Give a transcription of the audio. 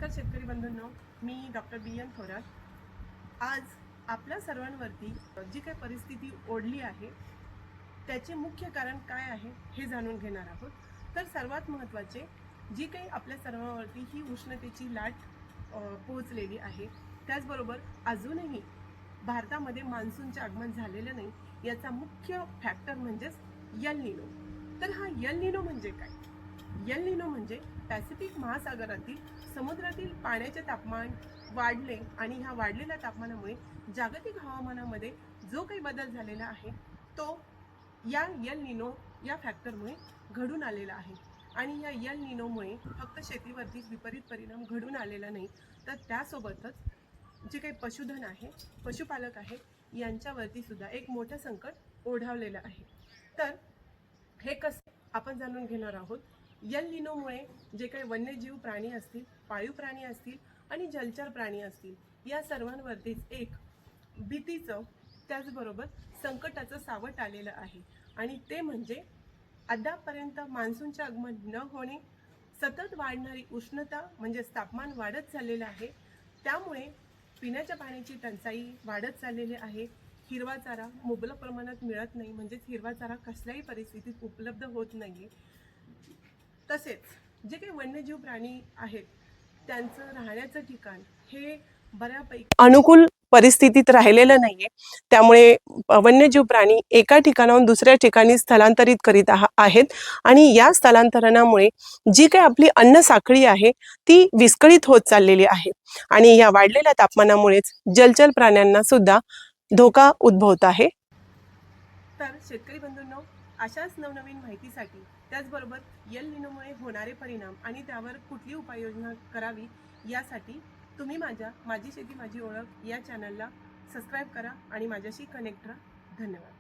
नमस्कार शेतकरी बंधूंनो, मी डॉक्टर बी एन थोरात। आज आपल्या सर्वांवरती जी काही परिस्थिती ओढली आहे त्याचे मुख्य कारण काय आहे हे जाणून घेणार आहोत। तर सर्वात महत्त्वाचे, जी काही आपल्या सर्वांवरती ही उष्णतेची लाट पोहोचलेली आहे, त्याचबरोबर अजूनही भारतामध्ये मान्सूनचे आगमन झालेलं नाही, याचा मुख्य फॅक्टर म्हणजेच यल निनो। तर हा यल निनो म्हणजे काय? यल निनो म्हणजे पॅसिफिक महासागरातील समुद्रातील पाण्याचे तापमान वाढले आणि ह्या वाढलेल्या तापमानामुळे जागतिक हवामानामध्ये जो काही बदल झालेला आहे तो या यल निनो या फॅक्टरमुळे घडून आलेला आहे। आणि या यल निनोमुळे फक्त शेतीवरती विपरीत परिणाम घडून आलेला नाही, तर त्यासोबतच जे काही पशुधन आहे, पशुपालक आहे, यांच्यावरती सुद्धा एक मोठं संकट ओढावलेलं आहे। तर हे कसं आपण जाणून घेणार आहोत। यल निनोमुळे जे काही वन्यजीव प्राणी असतील, पाळीव प्राणी असतील आणि जलचर प्राणी असतील, या सर्वांवरतीच एक भीतीचं त्याचबरोबर संकटाचं सावट आलेलं आहे। आणि ते म्हणजे अद्यापपर्यंत मान्सूनचे आगमन न होणे, सतत वाढणारी उष्णता म्हणजेच तापमान वाढत चाललेलं आहे, त्यामुळे पिण्याच्या पाण्याची टंचाई वाढत चाललेली आहे। हिरवा चारा मुबलक प्रमाणात मिळत नाही, म्हणजेच हिरवा चारा कसल्याही परिस्थितीत उपलब्ध होत नाही। तसेच जे काही वन्यजीव प्राणी आहेत त्यांचं राहण्याचं ठिकाण हे बऱ्यापैकी अनुकूल परिस्थितीत राहिलेलं नाहीये, त्यामुळे वन्यजीव प्राणी एका ठिकाणाहून दुसऱ्या ठिकाणी स्थलांतरित करीत आहेत आणि या स्थलांतरणामुळे जी काही आपली अन्न साखळी आहे ती विस्कळीत होत चाललेली आहे आणि या वाढलेल्या तापमानामुळेच जलचर प्राण्यांना सुद्धा धोका उद्भवत आहे। तर शेतकरी बंधूंनो, अशाच नवनवीन माहितीसाठी त्याचबरोबर यल निनोमुळे होणारे परिणाम आणि त्यावर कुठली उपाययोजना करावी यासाठी तुम्ही माझी शेती माझी ओळख या चॅनलला सबस्क्राईब करा आणि माझ्याशी कनेक्ट राहा। धन्यवाद।